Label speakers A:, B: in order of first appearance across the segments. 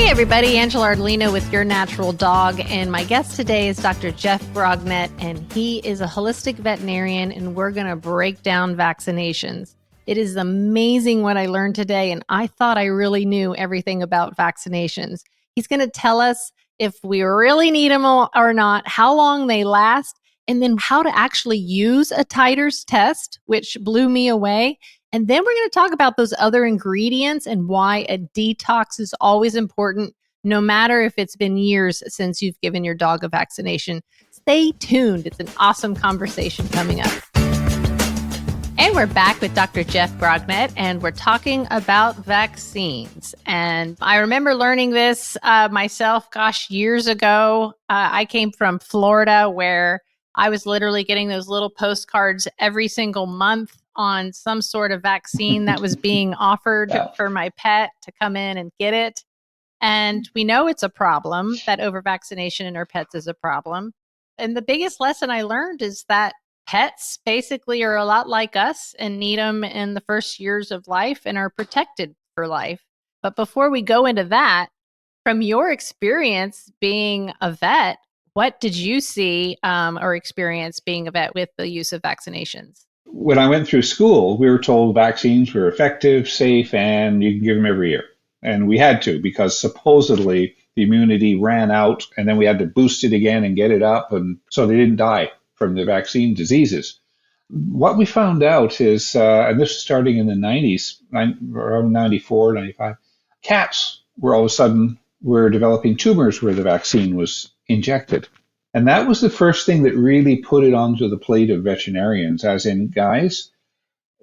A: Hey everybody, Angela Ardolino with Your Natural Dog, and my guest today is Dr. Jeff Grognet, and he is a holistic veterinarian, and we're going to break down vaccinations. It is amazing what I learned today, and I thought I really knew everything about vaccinations. He's going to tell us if we really need them or not, how long they last, and then how to actually use a titers test, which blew me away. And then we're going to talk about those other ingredients and why a detox is always important, no matter if it's been years since you've given your dog a vaccination. Stay tuned. It's an awesome conversation coming up. And we're back with Dr. Jeff Grognet, and we're talking about vaccines. And I remember learning this myself, years ago. I came from Florida, where I was literally getting those little postcards every single month on some sort of vaccine that was being offered for my pet to come in and get it. And we know it's a problem, that over-vaccination in our pets is a problem. And the biggest lesson I learned is that pets basically are a lot like us and need them in the first years of life and are protected for life. But before we go into that, from your experience being a vet, what did you see or experience being a vet with the use of vaccinations?
B: When I went through school, we were told vaccines were effective, safe, and you can give them every year. And we had to, because supposedly the immunity ran out and then we had to boost it again and get it up. And so they didn't die from the vaccine diseases. What we found out is, and this is starting in the 90s, around 94, 95, cats were all of a sudden were developing tumors where the vaccine was injected. And that was the first thing that really put it onto the plate of veterinarians, as in, guys,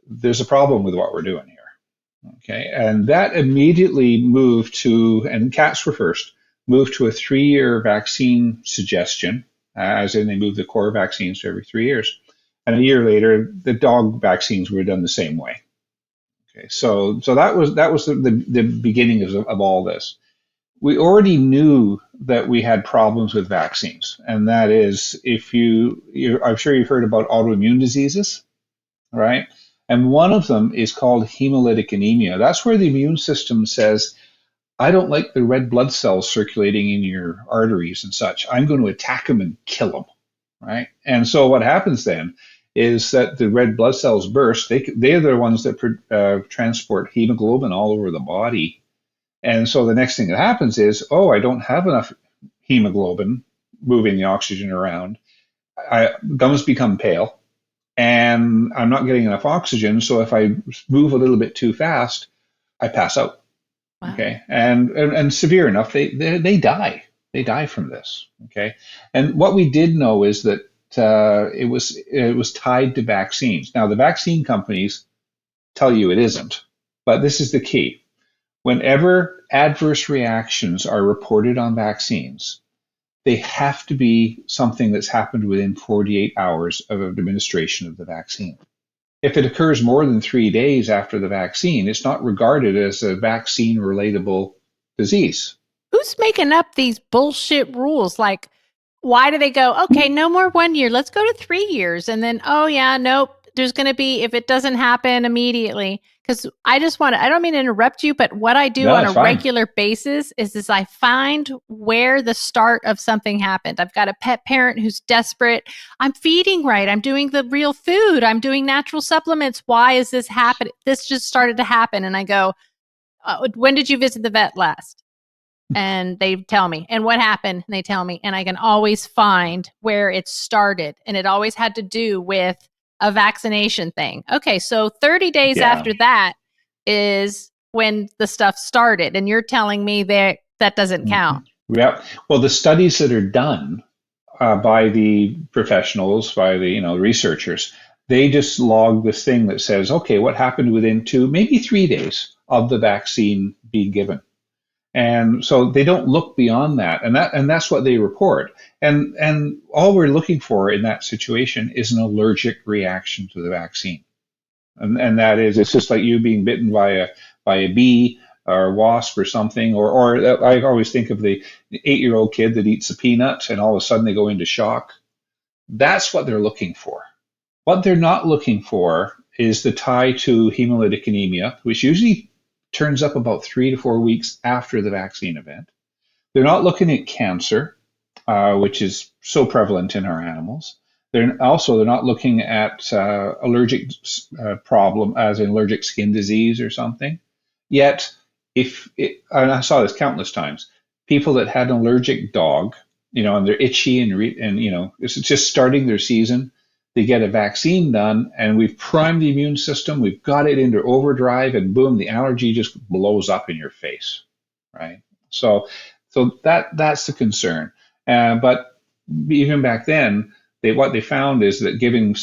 B: there's a problem with what we're doing here. Okay. And that immediately moved to, and cats were first, moved to a 3-year vaccine suggestion, as in they moved the core vaccines to every 3 years. And a year later, the dog vaccines were done the same way. Okay. So that was the beginning of all this. We already knew that we had problems with vaccines, and that is, I'm sure you've heard about autoimmune diseases, right? And one of them is called hemolytic anemia. That's where the immune system says, I don't like the red blood cells circulating in your arteries and such. I'm going to attack them and kill them, right? And so what happens then is that the red blood cells burst. They're the ones that transport hemoglobin all over the body. And so the next thing that happens is, I don't have enough hemoglobin moving the oxygen around. Gums become pale, and I'm not getting enough oxygen. So if I move a little bit too fast, I pass out. Wow. Okay, and severe enough, they die. They die from this. Okay, and what we did know is that it was tied to vaccines. Now the vaccine companies tell you it isn't, but this is the key. Whenever adverse reactions are reported on vaccines, they have to be something that's happened within 48 hours of administration of the vaccine. If it occurs more than 3 days after the vaccine, it's not regarded as a vaccine-relatable disease.
A: Who's making up these bullshit rules? Like, why do they go, okay, no more 1 year, let's go to 3 years. And then, nope, there's going to be, if it doesn't happen immediately. Because I don't mean to interrupt you, but what I do on a regular basis is I find where the start of something happened. I've got a pet parent who's desperate. I'm feeding right. I'm doing the real food. I'm doing natural supplements. Why is this happening? This just started to happen. And I go, when did you visit the vet last? And they tell me. And what happened? And they tell me. And I can always find where it started. And it always had to do with a vaccination thing. Okay, so 30 days after that is when the stuff started, and you're telling me that doesn't count.
B: Yeah. Well, the studies that are done by the professionals, by the researchers, they just log this thing that says, okay, what happened within 2, maybe 3 days of the vaccine being given. And so they don't look beyond that, and that's what they report. And all we're looking for in that situation is an allergic reaction to the vaccine, and that is, it's just like you being bitten by a bee or a wasp or something, or I always think of the 8-year-old kid that eats a peanut and all of a sudden they go into shock. That's what they're looking for. What they're not looking for is the tie to hemolytic anemia, which usually turns up about 3 to 4 weeks after the vaccine event. They're not looking at cancer, which is so prevalent in our animals. They're not looking at allergic problem, as in allergic skin disease or something. Yet, and I saw this countless times, people that had an allergic dog, and they're itchy and it's just starting their season, they get a vaccine done, and we've primed the immune system, we've got it into overdrive, and boom, the allergy just blows up in your face, right? So, that's the concern. But even back then, what they found is that giving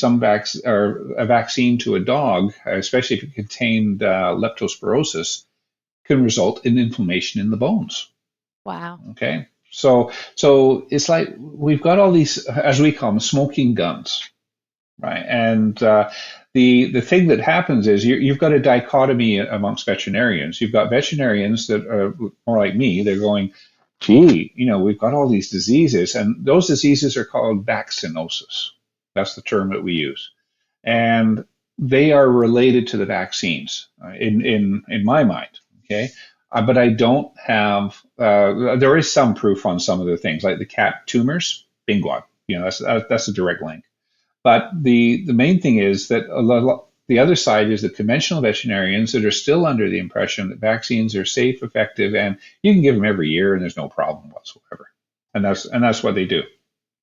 B: or a vaccine to a dog, especially if it contained leptospirosis, can result in inflammation in the bones.
A: Wow.
B: Okay, so it's like we've got all these, as we call them, smoking guns, right? And the thing that happens is you've got a dichotomy amongst veterinarians. You've got veterinarians that are more like me. They're going, gee, we've got all these diseases, and those diseases are called vaccinosis. That's the term that we use, and they are related to the vaccines in my mind. Okay, but I don't have. There is some proof on some of the things, like the cat tumors. Bingo, that's a direct link. But the main thing is that the other side is the conventional veterinarians that are still under the impression that vaccines are safe, effective, and you can give them every year and there's no problem whatsoever. And that's what they do.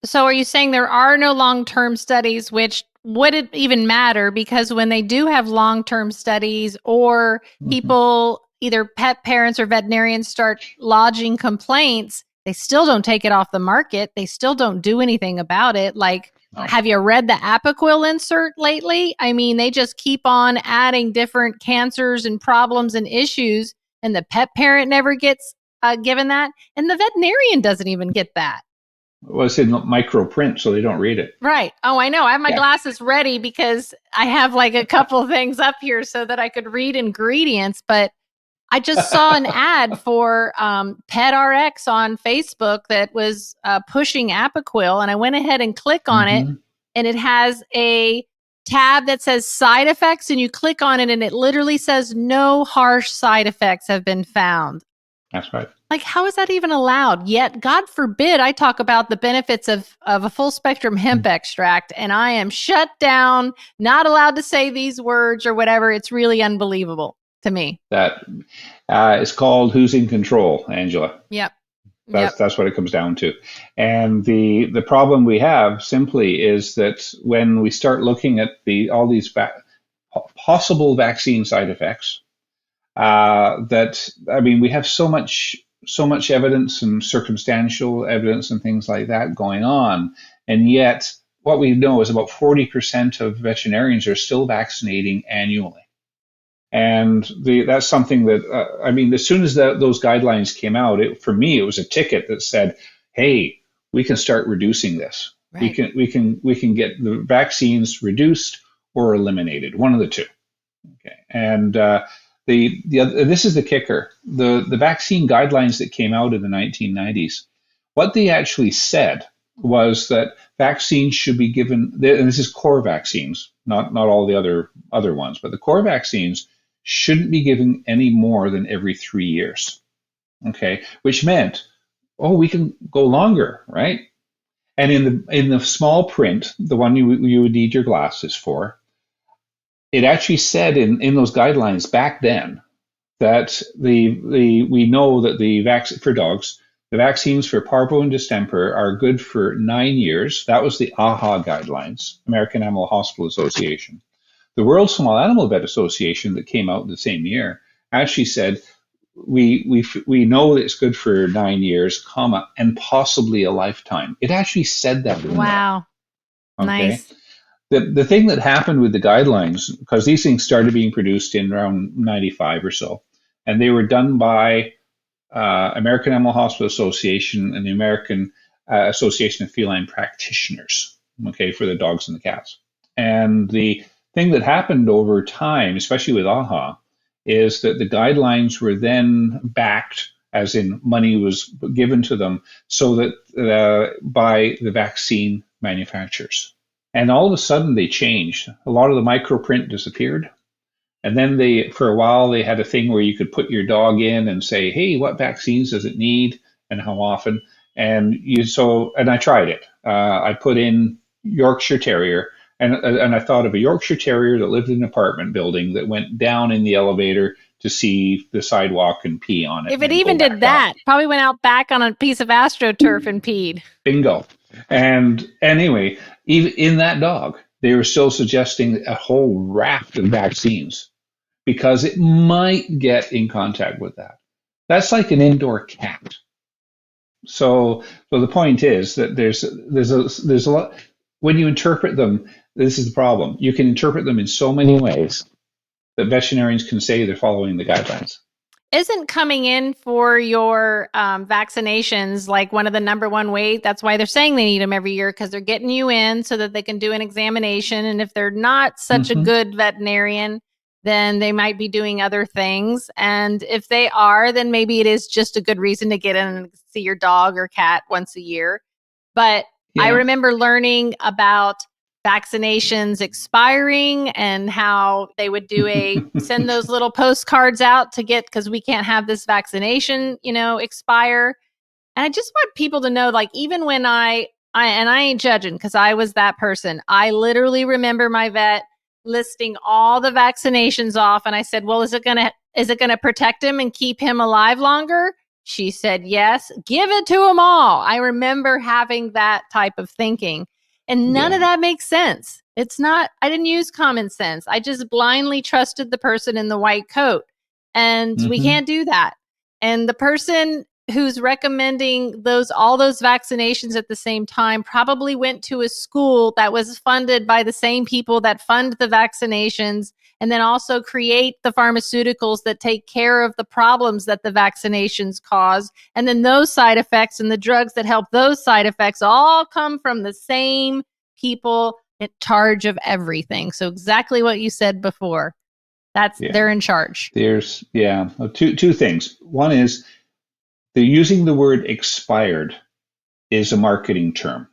A: So are you saying there are no long-term studies, which would it even matter? Because when they do have long-term studies, or people, either pet parents or veterinarians, start lodging complaints, they still don't take it off the market. They still don't do anything about it. Like, have you read the Apoquel insert lately? I mean, they just keep on adding different cancers and problems and issues, and the pet parent never gets given that, and the veterinarian doesn't even get that.
B: Well, it's in micro print, so they don't read it.
A: Right. Oh, I know. I have my glasses ready because I have like a couple things up here so that I could read ingredients. But I just saw an ad for PetRx on Facebook that was pushing Apoquel, and I went ahead and click on it, and it has a tab that says side effects, and you click on it, and it literally says no harsh side effects have been found.
B: That's right.
A: Like, how is that even allowed? Yet, God forbid, I talk about the benefits of a full spectrum hemp extract, and I am shut down, not allowed to say these words or whatever. It's really unbelievable to me.
B: That is called who's in control, Angela.
A: Yep.
B: That's what it comes down to. And the problem we have simply is that when we start looking at all these possible vaccine side effects, we have so much evidence and circumstantial evidence and things like that going on, and yet what we know is about 40% of veterinarians are still vaccinating annually. And that's something that, as soon as those guidelines came out, for me, it was a ticket that said, hey, we can start reducing this. Right. We can get the vaccines reduced or eliminated, one of the two. Okay. And this is the kicker. The vaccine guidelines that came out in the 1990s, what they actually said was that vaccines should be given, and this is core vaccines, not all the other ones, but the core vaccines shouldn't be given any more than every 3 years. Okay, which meant, we can go longer, right? And in the small print, the one you would need your glasses for, it actually said in those guidelines back then that we know that the vaccine for dogs, the vaccines for parvo and distemper are good for 9 years. That was the AAHA guidelines, American Animal Hospital Association. The World Small Animal Vet Association, that came out the same year, actually said we know that it's good for 9 years, and possibly a lifetime. It actually said that.
A: Wow. Okay? Nice.
B: The thing that happened with the guidelines, because these things started being produced in around 95 or so, and they were done by American Animal Hospital Association and the American Association of Feline Practitioners, okay, for the dogs and the cats. And the thing that happened over time, especially with AAHA, is that the guidelines were then backed, as in money was given to them, so that by the vaccine manufacturers. And all of a sudden they changed. A lot of the microprint disappeared. And then for a while, they had a thing where you could put your dog in and say, hey, what vaccines does it need? and how often. And I tried it. I put in Yorkshire Terrier, and I thought of a Yorkshire Terrier that lived in an apartment building that went down in the elevator to see the sidewalk and pee on it.
A: If it even did that, probably went out back on a piece of AstroTurf and peed.
B: Bingo. And anyway, even in that dog, they were still suggesting a whole raft of vaccines because it might get in contact with that. That's like an indoor cat. So the point is that there's a lot. When you interpret them, this is the problem. You can interpret them in so many ways that veterinarians can say they're following the guidelines.
A: Isn't coming in for your vaccinations like one of the number one ways? That's why they're saying they need them every year, because they're getting you in so that they can do an examination. And if they're not such a good veterinarian, then they might be doing other things. And if they are, then maybe it is just a good reason to get in and see your dog or cat once a year. But I remember learning about vaccinations expiring and how they would send those little postcards out to get, because we can't have this vaccination, expire. And I just want people to know, like, even when I ain't judging because I was that person, I literally remember my vet listing all the vaccinations off. And I said, well, is it going to protect him and keep him alive longer? She said, yes, give it to them all. I remember having that type of thinking. And none of that makes sense. It's not, I didn't use common sense. I just blindly trusted the person in the white coat. And we can't do that. And the person who's recommending all those vaccinations at the same time probably went to a school that was funded by the same people that fund the vaccinations, and then also create the pharmaceuticals that take care of the problems that the vaccinations cause. And then those side effects and the drugs that help those side effects all come from the same people in charge of everything. So exactly what you said before. They're in charge.
B: There's two things. One is they're using the word expired is a marketing term.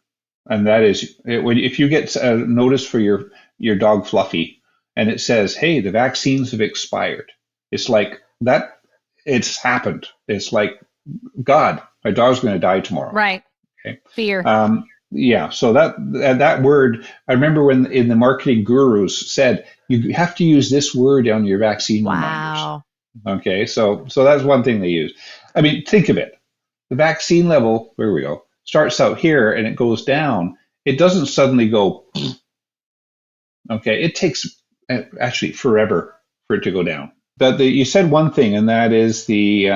B: And that is, if you get a notice for your dog Fluffy, and it says, hey, the vaccines have expired. It's like that. It's happened. It's like, God, my dog's going to die tomorrow.
A: Right.
B: Okay.
A: Fear.
B: So that word, I remember when in the marketing gurus said, you have to use this word on your vaccine reminders. Okay. So that's one thing they use. I mean, think of it. The vaccine level, where we go, starts out here and it goes down. It doesn't suddenly go, okay. It takes actually forever for it to go down. But you said one thing, and that is the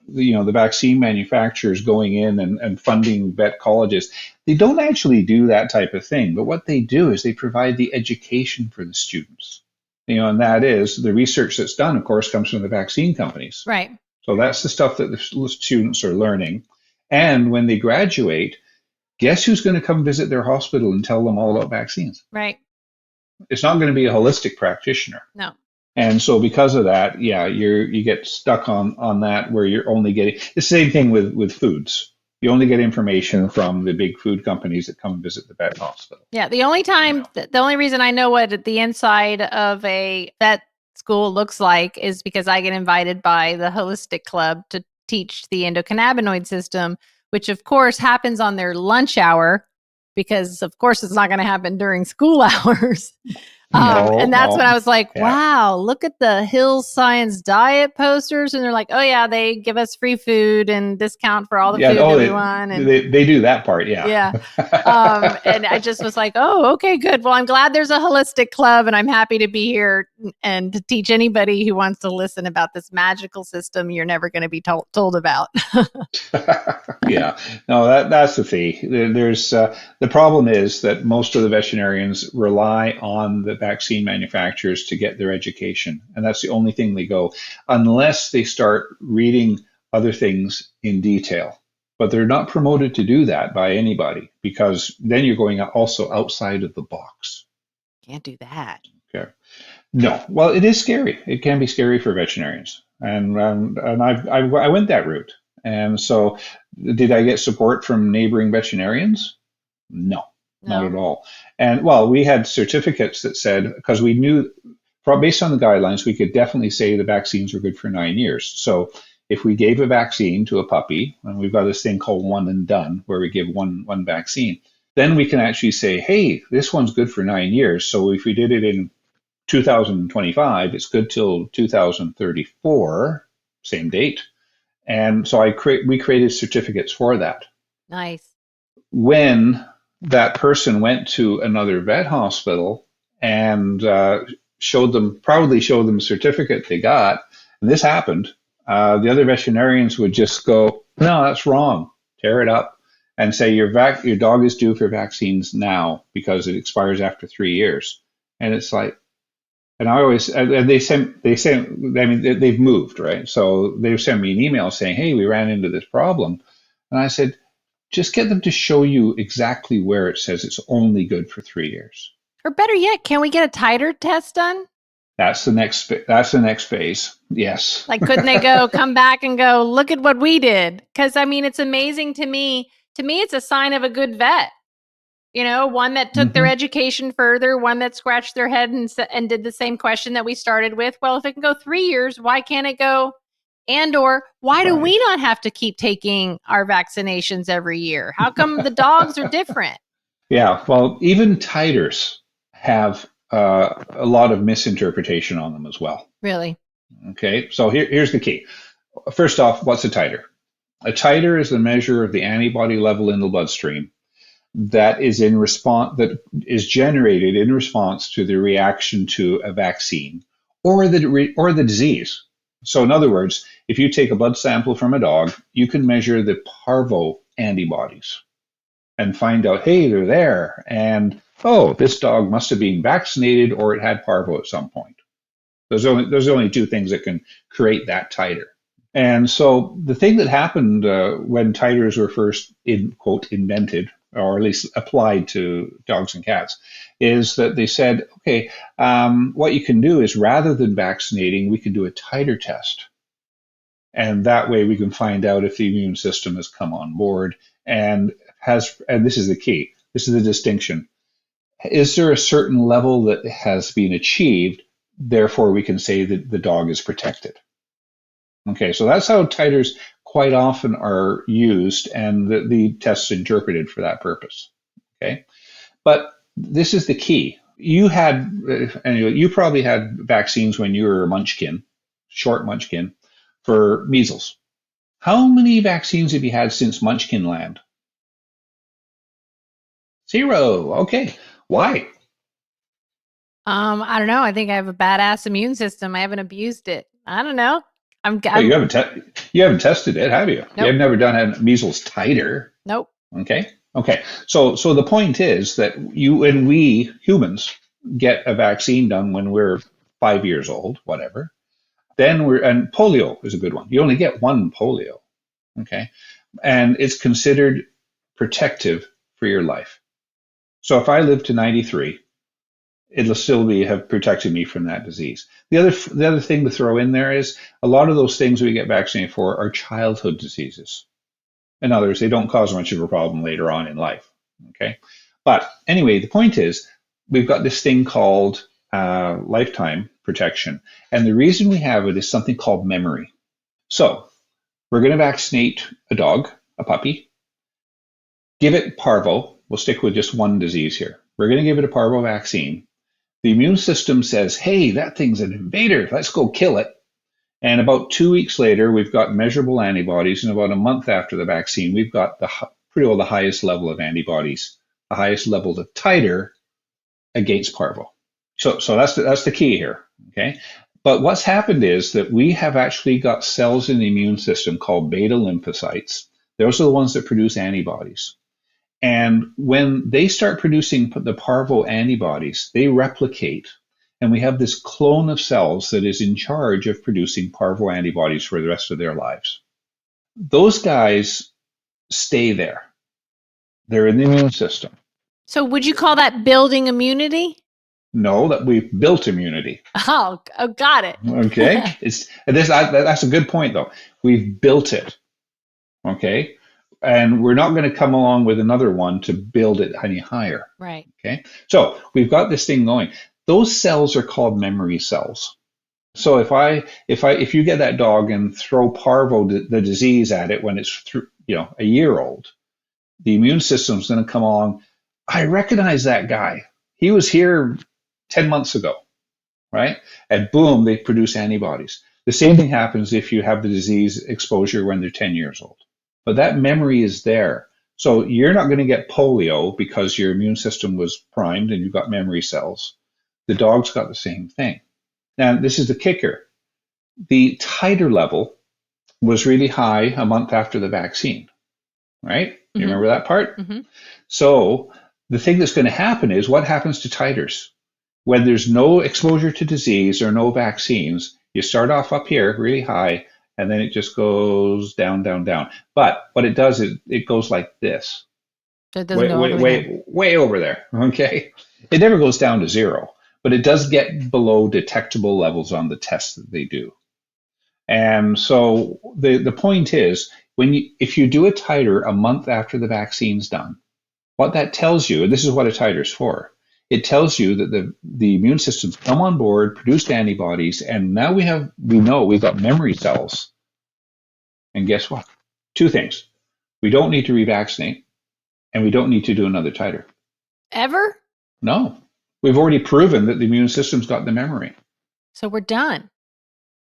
B: vaccine manufacturers going in and funding vet colleges. They don't actually do that type of thing, but what they do is they provide the education for the students. And that is the research that's done, of course, comes from the vaccine companies.
A: Right.
B: So that's the stuff that the students are learning. And when they graduate, guess who's going to come visit their hospital and tell them all about vaccines?
A: Right.
B: It's not going to be a holistic practitioner.
A: No.
B: And so because of that, you get stuck on that where you're only getting the same thing with foods. You only get information from the big food companies that come visit the vet hospital.
A: Yeah. The only reason I know what the inside of a vet school looks like is because I get invited by the Holistic Club to teach the endocannabinoid system, which of course happens on their lunch hour, because of course it's not going to happen during school hours. And that's when I was like, wow, look at the Hills Science Diet posters. And they're like, oh yeah, they give us free food and discount for all the food that we want. And
B: they do that part. Yeah.
A: Yeah. And I just was like, oh, okay, good. Well, I'm glad there's a holistic club, and I'm happy to be here and to teach anybody who wants to listen about this magical system you're never going to be told about.
B: Yeah. No, that's the thing. There's the problem is that most of the veterinarians rely on the vaccine manufacturers to get their education. And that's the only thing they go, unless they start reading other things in detail. But they're not promoted to do that by anybody, because then you're going also outside of the box.
A: Can't do that.
B: Okay. No. Well, it is scary. It can be scary for veterinarians. And I went that route. And so did I get support from neighboring veterinarians? No. Not at all. And we had certificates that said, because we knew based on the guidelines, we could definitely say the vaccines were good for 9 years. So if we gave a vaccine to a puppy, and we've got this thing called one and done, where we give one vaccine, then we can actually say, hey, this one's good for 9 years. So if we did it in 2025, it's good till 2034, same date. And so we created certificates for that.
A: Nice.
B: When that person went to another vet hospital and proudly showed them a certificate they got, and this happened, the other veterinarians would just go, no, that's wrong, tear it up, and say your dog is due for vaccines now because it expires after 3 years. And it's like, and they've moved, right? So they've sent me an email saying, hey, we ran into this problem. And I said, just get them to show you exactly where it says it's only good for 3 years.
A: Or better yet, can we get a titer test done?
B: That's the next phase. Yes.
A: Like, couldn't they come back and go, look at what we did? Because, I mean, it's amazing to me. To me, it's a sign of a good vet. You know, one that took their education further, one that scratched their head and did the same question that we started with. Well, if it can go 3 years, why can't it go? Or why do we not have to keep taking our vaccinations every year? How come the dogs are different?
B: Yeah, well, even titers have a lot of misinterpretation on them as well.
A: Really?
B: Okay, so here's the key. First off, what's a titer? A titer is the measure of the antibody level in the bloodstream that is generated in response to the reaction to a vaccine or the disease. So in other words, if you take a blood sample from a dog, you can measure the parvo antibodies and find out, hey, they're there, and oh, this dog must have been vaccinated or it had parvo at some point. There's only two things that can create that titer. And so the thing that happened when titers were first invented, or at least applied to dogs and cats, is that they said, okay, what you can do is rather than vaccinating, we can do a titer test. And that way we can find out if the immune system has come on board and this is the key, this is the distinction. Is there a certain level that has been achieved, therefore we can say that the dog is protected? Okay, so that's how titers quite often are used, and the tests interpreted for that purpose. Okay, but this is the key. You probably had vaccines when you were a munchkin, short munchkin, for measles. How many vaccines have you had since Munchkin Land? 0. Okay, why?
A: I don't know. I think I have a badass immune system. I haven't abused it. I don't know.
B: You haven't tested it, have you?
A: Nope.
B: You've never done a measles titer.
A: Nope.
B: Okay. So the point is that we humans get a vaccine done when we're 5 years old, whatever. And polio is a good one. You only get one polio. Okay. And it's considered protective for your life. So if I live to 93, it'll still have protected me from that disease. The other thing to throw in there is a lot of those things we get vaccinated for are childhood diseases. In other words, they don't cause much of a problem later on in life. Okay, but anyway, the point is we've got this thing called lifetime protection, and the reason we have it is something called memory. So we're going to vaccinate a dog, a puppy, give it parvo. We'll stick with just one disease here. We're going to give it a parvo vaccine. The immune system says, hey, that thing's an invader. Let's go kill it. And about 2 weeks later, we've got measurable antibodies. And about a month after the vaccine, we've got pretty well the highest level of antibodies, the highest level of titer against parvo. So that's the key here. Okay. But what's happened is that we have actually got cells in the immune system called beta lymphocytes. Those are the ones that produce antibodies. And when they start producing the parvo antibodies, they replicate. And we have this clone of cells that is in charge of producing parvo antibodies for the rest of their lives. Those guys stay there. They're in the immune system.
A: So would you call that building immunity?
B: No, that we've built immunity.
A: Oh, got it.
B: Okay. That's a good point, though. We've built it. Okay. And we're not going to come along with another one to build it any higher.
A: Right.
B: Okay. So we've got this thing going. Those cells are called memory cells. So if you get that dog and throw parvo, the disease at it when it's a year old, the immune system's going to come along. I recognize that guy. He was here 10 months ago, right? And boom, they produce antibodies. The same thing happens if you have the disease exposure when they're 10 years old. But that memory is there. So you're not going to get polio because your immune system was primed and you've got memory cells. The dog's got the same thing. Now, this is the kicker. The titer level was really high a month after the vaccine, right? You remember that part?
A: Mm-hmm.
B: So the thing that's going to happen is what happens to titers? When there's no exposure to disease or no vaccines, you start off up here really high, and then it just goes down, down, down. But what it does is it goes like this,
A: So it doesn't go all the way down.
B: way over there. Okay, it never goes down to zero, but it does get below detectable levels on the tests that they do. And so the point is, if you do a titer a month after the vaccine's done, what that tells you, and this is what a titer is for, it tells you that the immune system's come on board, produced antibodies, and now we know we've got memory cells. And guess what? Two things. We don't need to revaccinate, and we don't need to do another titer.
A: Ever?
B: No. We've already proven that the immune system's got the memory.
A: So we're done.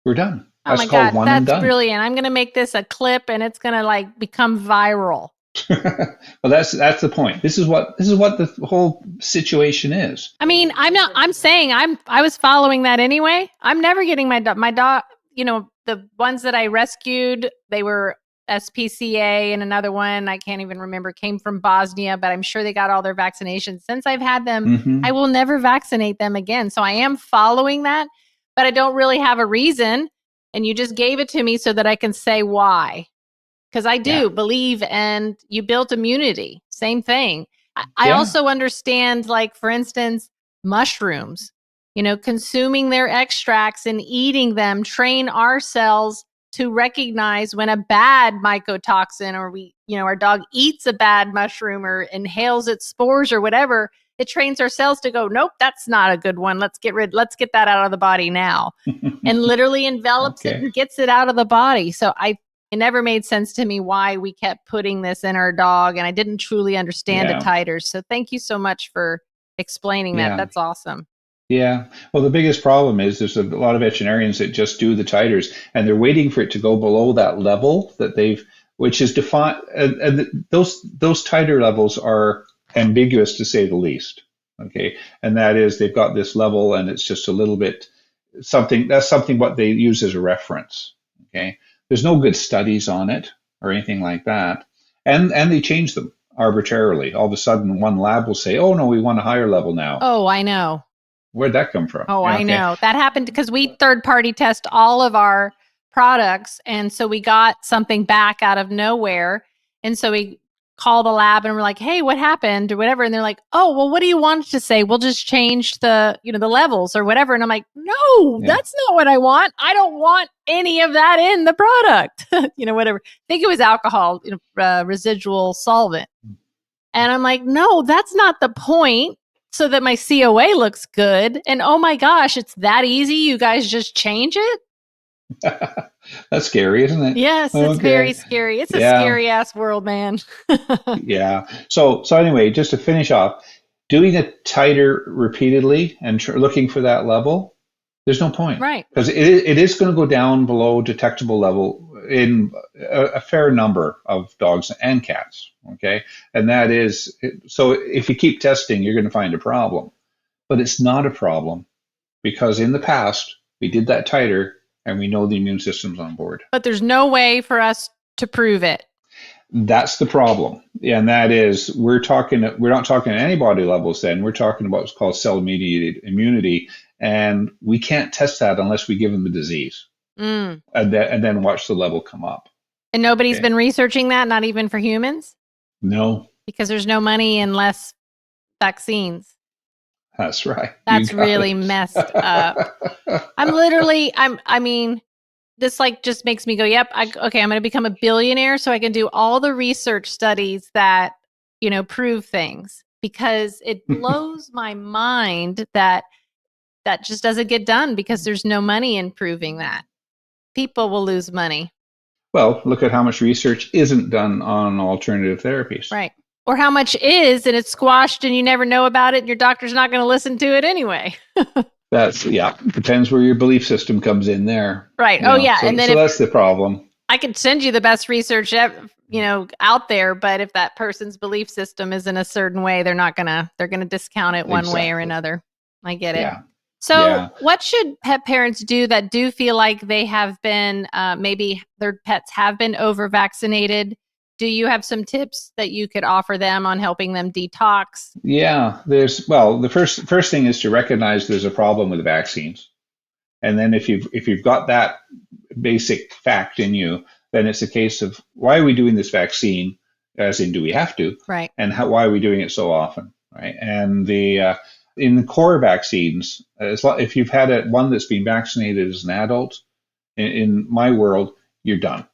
B: We're done.
A: Oh
B: That's
A: my
B: called
A: God,
B: one and
A: that's
B: done.
A: brilliant. I'm going to make this a clip and it's going to become viral.
B: Well, that's the point. This is what the whole situation is.
A: I mean, I'm saying I was following that anyway. I'm never getting my dog, the ones that I rescued, they were SPCA, and another one, I can't even remember, came from Bosnia, but I'm sure they got all their vaccinations. Since I've had them,
B: Mm-hmm.
A: I will never vaccinate them again. So I am following that, but I don't really have a reason. And you just gave it to me so that I can say why. Because I do believe, and you built immunity. Same thing. I also understand, for instance, mushrooms, consuming their extracts and eating them train our cells to recognize when a bad mycotoxin, or our dog eats a bad mushroom or inhales its spores or whatever. It trains our cells to go, nope, that's not a good one. Let's get that out of the body now. And literally envelops it and gets it out of the body. So it never made sense to me why we kept putting this in our dog, and I didn't truly understand the titers. So thank you so much for explaining that. That's awesome.
B: Yeah. Well, the biggest problem is there's a lot of veterinarians that just do the titers, and they're waiting for it to go below that level which is defined. And those titer levels are ambiguous to say the least. Okay, and that is they've got this level, and it's just a little bit something. That's something what they use as a reference. Okay, there's no good studies on it or anything like that, and they change them arbitrarily. All of a sudden, one lab will say, "Oh no, we want a higher level now."
A: Oh, I know.
B: Where'd that come from?
A: Oh, I know. That happened because we third-party test all of our products. And so we got something back out of nowhere. And so we call the lab and we're like, hey, what happened or whatever. And they're like, oh, well, what do you want us to say? We'll just change the levels or whatever. And I'm like, no, that's not what I want. I don't want any of that in the product. Whatever. I think it was alcohol, residual solvent. And I'm like, no, that's not the point. So that my COA looks good. And oh my gosh, it's that easy. You guys just change it.
B: That's scary, isn't it?
A: Yes, it's very scary. It's a scary ass world, man.
B: Yeah. So anyway, just to finish off, doing a titer repeatedly and looking for that level, there's no point.
A: Right.
B: Because it is going to go down below detectable level in a fair number of dogs and cats. Okay. And that is, so if you keep testing, you're going to find a problem. But it's not a problem because in the past, we did that titer and we know the immune system's on board.
A: But there's no way for us to prove it.
B: That's the problem. And that is, we're not talking antibody levels then. We're talking about what's called cell-mediated immunity. And we can't test that unless we give them the disease. And then watch the level come up.
A: And nobody's been researching that, not even for humans?
B: No.
A: Because there's no money and less vaccines.
B: That's right.
A: That's really messed up. This just makes me go, yep, I'm going to become a billionaire so I can do all the research studies that, prove things, because it blows my mind that that just doesn't get done because there's no money in proving that. People will lose money.
B: Well, look at how much research isn't done on alternative therapies.
A: Right. Or how much is, and it's squashed and you never know about it and your doctor's not going to listen to it anyway.
B: Depends where your belief system comes in there.
A: Right. Oh, yeah.
B: So,
A: and then
B: so that's the problem.
A: I could send you the best research, out there, but if that person's belief system is in a certain way, they're going to discount it one way or another. I get it.
B: Yeah.
A: So what should pet parents do that do feel like they have been, maybe their pets have been over-vaccinated? Do you have some tips that you could offer them on helping them detox?
B: Yeah, the first thing is to recognize there's a problem with the vaccines. And then if you've got that basic fact in you, then it's a case of why are we doing this vaccine? As in, do we have to?
A: Right.
B: And why are we doing it so often? Right. And in the core vaccines, if you've had one that's been vaccinated as an adult, in my world, you're done.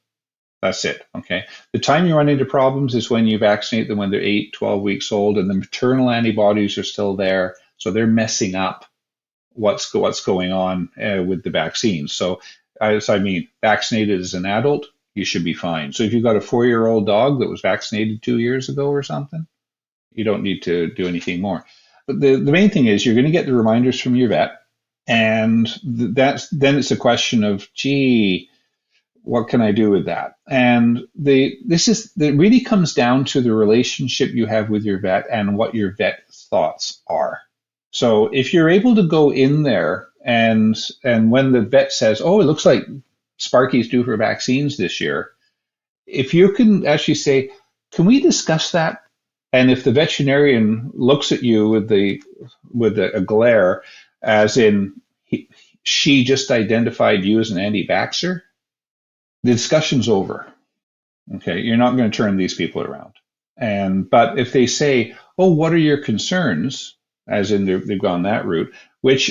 B: That's it. Okay. The time you run into problems is when you vaccinate them when they're 8, 12 weeks old, and the maternal antibodies are still there. So they're messing up what's going on with the vaccines. So, vaccinated as an adult, you should be fine. So if you've got a 4-year-old dog that was vaccinated 2 years ago or something, you don't need to do anything more. But the main thing is you're going to get the reminders from your vet, and then it's a question of, gee, what can I do with that? And it really comes down to the relationship you have with your vet and what your vet's thoughts are. So if you're able to go in there and when the vet says, oh, it looks like Sparky's due for vaccines this year, if you can actually say, can we discuss that? And if the veterinarian looks at you with a glare, as in she just identified you as an anti-vaxxer, the discussion's over. Okay, you're not going to turn these people around. But if they say, oh, what are your concerns? As in they've gone that route,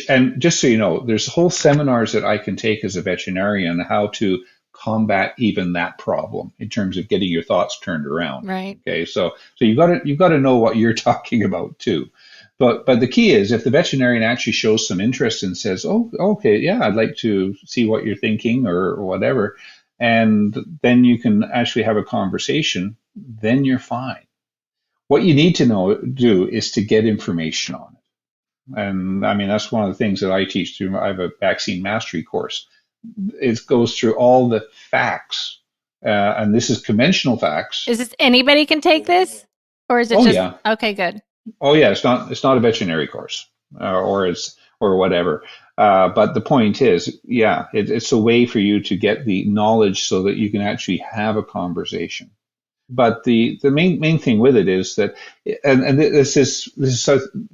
B: and just so you know, there's whole seminars that I can take as a veterinarian how to combat even that problem in terms of getting your thoughts turned around.
A: Right.
B: Okay, so you've got to know what you're talking about too. But the key is if the veterinarian actually shows some interest and says, oh, okay, yeah, I'd like to see what you're thinking or whatever, and then you can actually have a conversation, then you're fine. What you need to do is to get information on it. And I mean, that's one of the things that I teach through. I have a vaccine mastery course. It goes through all the facts, and this is conventional facts.
A: Is this anybody can take this? Or is it
B: yeah.
A: Okay, good.
B: Oh yeah, it's not a veterinary course or whatever. But the point is, it's a way for you to get the knowledge so that you can actually have a conversation. But the main thing with it is that, and this is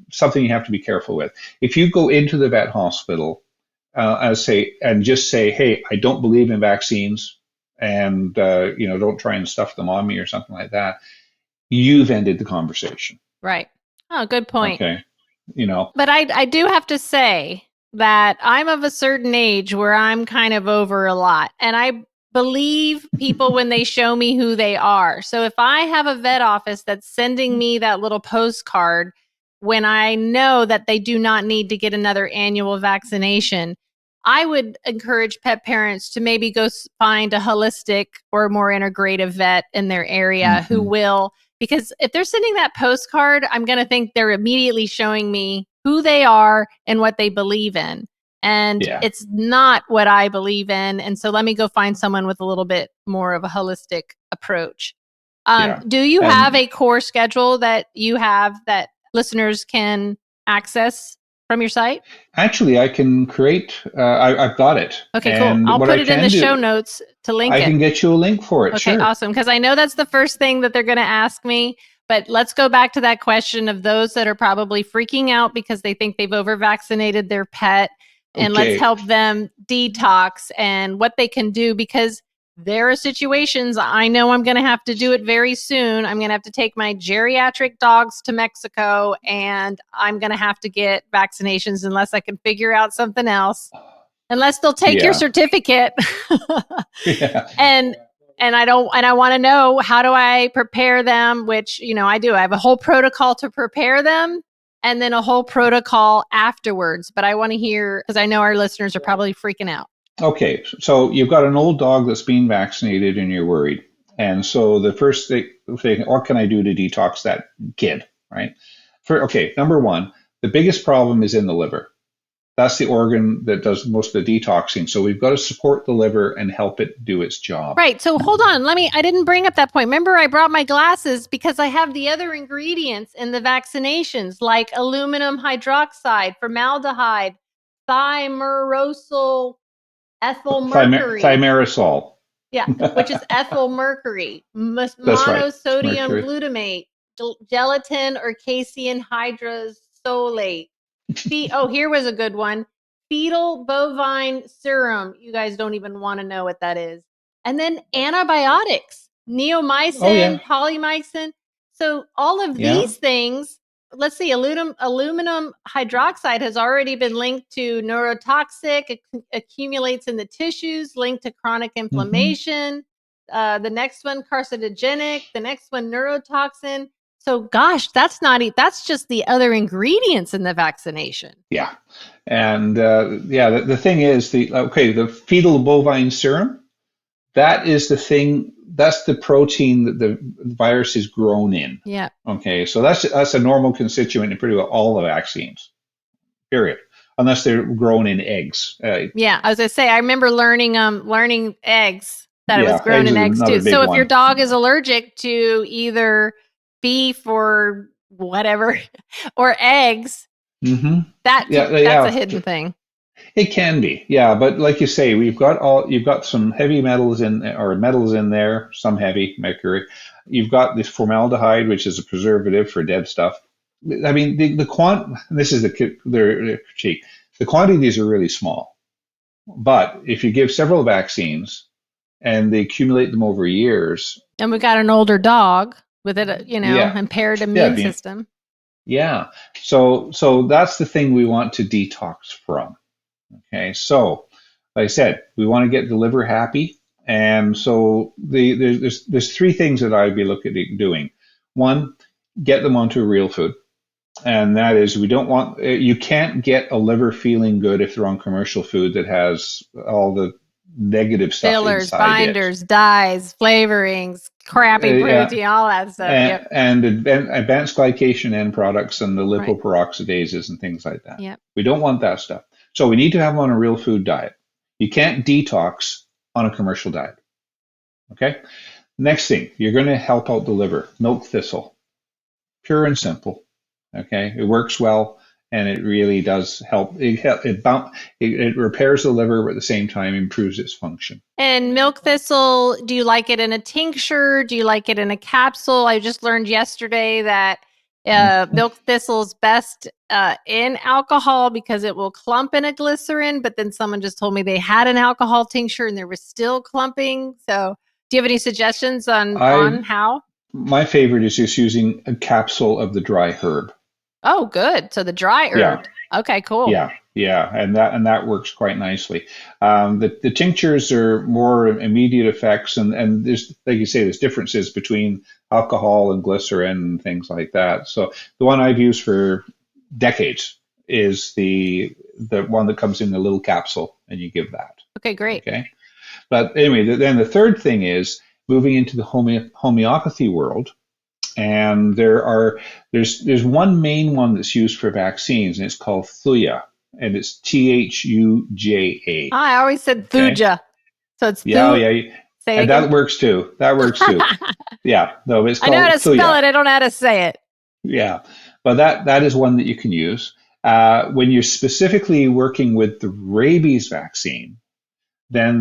B: something you have to be careful with. If you go into the vet hospital and just say, hey, I don't believe in vaccines, and don't try and stuff them on me or something like that, you've ended the conversation.
A: Right. Oh, good point.
B: Okay.
A: But I do have to say that I'm of a certain age where I'm kind of over a lot, and I believe people when they show me who they are. So if I have a vet office that's sending me that little postcard when I know that they do not need to get another annual vaccination, I would encourage pet parents to maybe go find a holistic or more integrative vet in their area who will, because if they're sending that postcard, I'm going to think they're immediately showing me who they are and what they believe in. And it's not what I believe in. And so let me go find someone with a little bit more of a holistic approach. Do you have a core schedule that you have that listeners can access from your site?
B: Actually, I can create, I've got it.
A: Okay, cool. I'll put it in the show notes to link it.
B: I can get you a link for it.
A: Okay,
B: sure.
A: Awesome. Because I know that's the first thing that they're going to ask me. But let's go back to that question of those that are probably freaking out because they think they've over-vaccinated their pet. And let's help them detox and what they can do, because there are situations I know I'm going to have to do it very soon. I'm going to have to take my geriatric dogs to Mexico, and I'm going to have to get vaccinations unless I can figure out something else. Unless they'll take your certificate. And I want to know, how do I prepare them? Which, I do. I have a whole protocol to prepare them. and then a whole protocol afterwards. But I want to hear, because I know our listeners are probably freaking out.
B: Okay, so you've got an old dog that's been vaccinated and you're worried. And so the first thing, what can I do to detox that kid, right? Okay, number one, the biggest problem is in the liver. That's the organ that does most of the detoxing. So we've got to support the liver and help it do its job.
A: Right. So hold on. I didn't bring up that point. Remember, I brought my glasses because I have the other ingredients in the vaccinations, like aluminum hydroxide, formaldehyde, thimerosal ethyl mercury.
B: Thimerosal.
A: Yeah, which is ethyl mercury,
B: That's right.
A: monosodium glutamate, gelatin or casein hydrosolate. Here was a good one. Fetal bovine serum. You guys don't even want to know what that is. And then antibiotics, neomycin, polymyxin. So all of these things, let's see, aluminum hydroxide has already been linked to neurotoxic, accumulates in the tissues, linked to chronic inflammation. The next one, carcinogenic. The next one, neurotoxin. So gosh, that's just the other ingredients in the vaccination.
B: Yeah. And the thing is the fetal bovine serum, that is the thing, that's the protein that the virus is grown in.
A: Yeah.
B: Okay. So that's a normal constituent in pretty well all the vaccines, period. Unless they're grown in eggs.
A: Yeah. I was going to say, I remember learning eggs, that it was grown in eggs too. So if your dog is allergic to either beef or whatever, or eggs, that's a hidden thing.
B: It can be, yeah, but like you say, you've got some heavy metals in there, some heavy mercury. You've got this formaldehyde, which is a preservative for dead stuff. I mean, this is the critique. The quantities are really small, but if you give several vaccines and they accumulate them over years,
A: and we got an older dog with it, impaired immune system.
B: Yeah, so that's the thing we want to detox from. Okay, so like I said, we want to get the liver happy, and so there's three things that I'd be looking at doing. One, get them onto a real food, and that is you can't get a liver feeling good if they're on commercial food that has all the negative stuff
A: fillers,
B: inside
A: binders, dyes, flavorings, crappy protein, all that stuff.
B: And advanced glycation end products and the lipoperoxidases and things like that.
A: Yep.
B: We don't want that stuff. So we need to have them on a real food diet. You can't detox on a commercial diet. Okay? Next thing, you're going to help out the liver. Milk thistle. Pure and simple. Okay? It works well, and it really does help. It repairs the liver, but at the same time improves its function.
A: And milk thistle, do you like it in a tincture? Do you like it in a capsule? I just learned yesterday that milk thistle is best in alcohol because it will clump in a glycerin, but then someone just told me they had an alcohol tincture and there was still clumping. So do you have any suggestions on how?
B: My favorite is just using a capsule of the dry herb.
A: Oh, good. So the dry herb. Yeah. Okay, cool.
B: Yeah, and that works quite nicely. The tinctures are more immediate effects, and there's, like you say, there's differences between alcohol and glycerin and things like that. So the one I've used for decades is the one that comes in a little capsule, and you give that.
A: Okay, great.
B: Okay, but anyway, then the third thing is moving into the homeopathy world. And there's one main one that's used for vaccines, and it's called Thuja, and it's Thuja.
A: I always said Thuja, so it's
B: and that works too. Yeah, no, it's called
A: I know how to
B: Thuja.
A: spell it. I don't know how to say it.
B: Yeah, but that is one that you can use when you're specifically working with the rabies vaccine. Then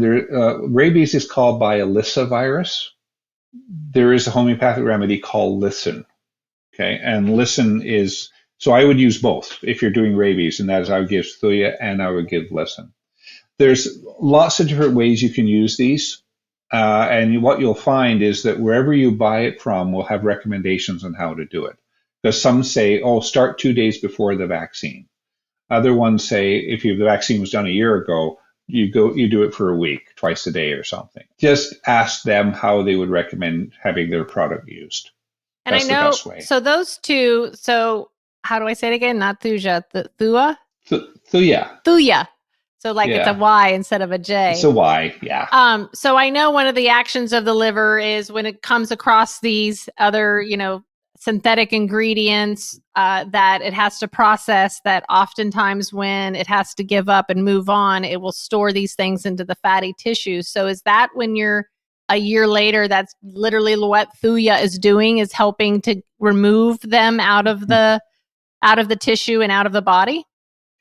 B: rabies is called by Elisa virus. There is a homeopathic remedy called Listen. Okay, and Listen is, so I would use both if you're doing rabies, and that is I would give Thuja and I would give Listen. There's lots of different ways you can use these, and what you'll find is that wherever you buy it from will have recommendations on how to do it. Because some say, start 2 days before the vaccine. Other ones say, if the vaccine was done a year ago, you do it for a week, twice a day or something. Just ask them how they would recommend having their product used.
A: And that's the best way. So those two, how do I say it again? Not thuja, thua?
B: Yeah.
A: Thuya. So like it's a
B: Yeah.
A: Y instead of a
B: It's
A: J.
B: a Y. Yeah.
A: So I know one of the actions of the liver is when it comes across these other, synthetic ingredients that it has to process, that oftentimes when it has to give up and move on, it will store these things into the fatty tissues. So is that when you're a year later, that's literally what Thuya is doing, is helping to remove them out of the tissue and out of the body?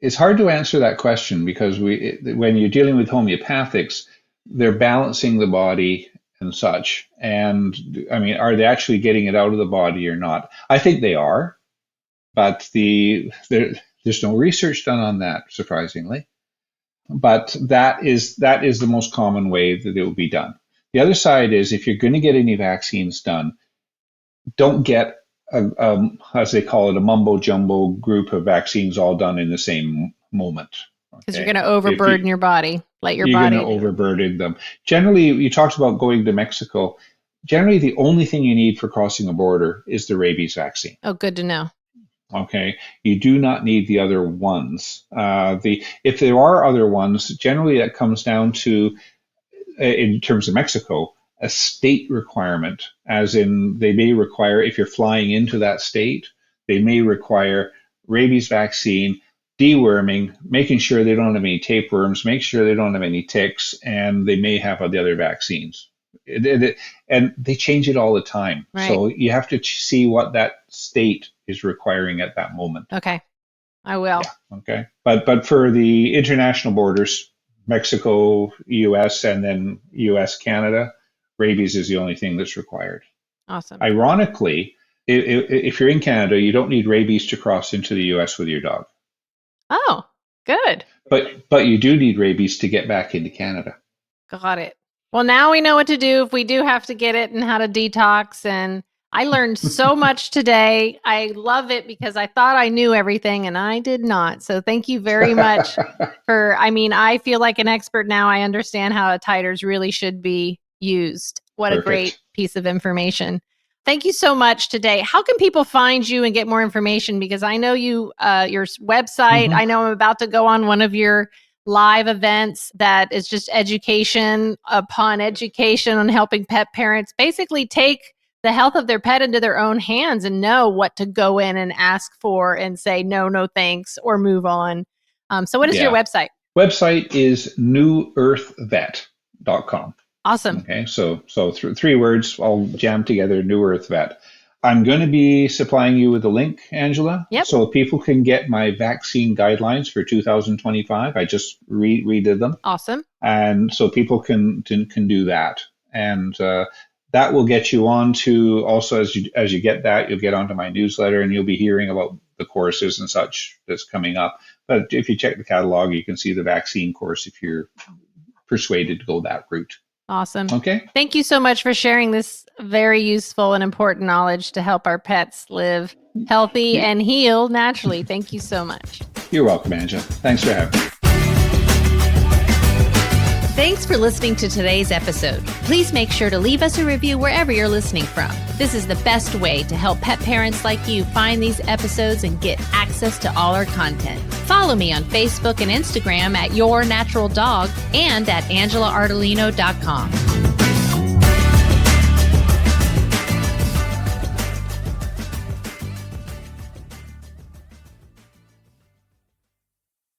B: It's hard to answer that question because when you're dealing with homeopathics, they're balancing the body and such. And I mean, are they actually getting it out of the body or not? I think they are, but there's no research done on that, surprisingly. But that is the most common way that it will be done. The other side is, if you're going to get any vaccines done, don't get as they call it, a mumbo jumbo group of vaccines all done in the same moment.
A: Because you're going to overburden your body. You're
B: going to overburden them. Generally, you talked about going to Mexico. Generally, the only thing you need for crossing a border is the rabies vaccine.
A: Oh, good to know.
B: Okay, you do not need the other ones. If there are other ones, generally that comes down to, in terms of Mexico, a state requirement, as in they may require, if you're flying into that state, they may require rabies vaccine, deworming, making sure they don't have any tapeworms, make sure they don't have any ticks, and they may have the other vaccines. And they change it all the time.
A: Right.
B: So you have to see what that state is requiring at that moment.
A: Okay, I will.
B: Yeah, okay. But for the international borders, Mexico, US, and then US, Canada, rabies is the only thing that's required.
A: Awesome.
B: Ironically, if you're in Canada, you don't need rabies to cross into the US with your dog.
A: Oh, good.
B: But you do need rabies to get back into Canada.
A: Got it. Well, now we know what to do if we do have to get it and how to detox. And I learned so much today. I love it because I thought I knew everything and I did not. So thank you very much I feel like an expert now. I understand how titers really should be used. What Perfect. A great piece of information. Thank you so much today. How can people find you and get more information? Because I know your website, I know I'm about to go on one of your live events that is just education upon education on helping pet parents basically take the health of their pet into their own hands and know what to go in and ask for and say, no, thanks, or move on. So what is your website?
B: Website is newearthvet.com.
A: Awesome.
B: Okay, so three words all jammed together, New Earth Vet. I'm going to be supplying you with a link, Angela, so people can get my vaccine guidelines for 2025. I just redid them.
A: Awesome.
B: And so people can do that. And that will get you on to, also as you get that, you'll get onto my newsletter and you'll be hearing about the courses and such that's coming up. But if you check the catalog, you can see the vaccine course if you're persuaded to go that route.
A: Awesome.
B: Okay.
A: Thank you so much for sharing this very useful and important knowledge to help our pets live healthy and heal naturally. Thank you so much.
B: You're welcome, Angela. Thanks for having me.
A: Thanks for listening to today's episode. Please make sure to leave us a review wherever you're listening from. This is the best way to help pet parents like you find these episodes and get access to all our content. Follow me on Facebook and Instagram at Your Natural Dog and at AngelaArdolino.com.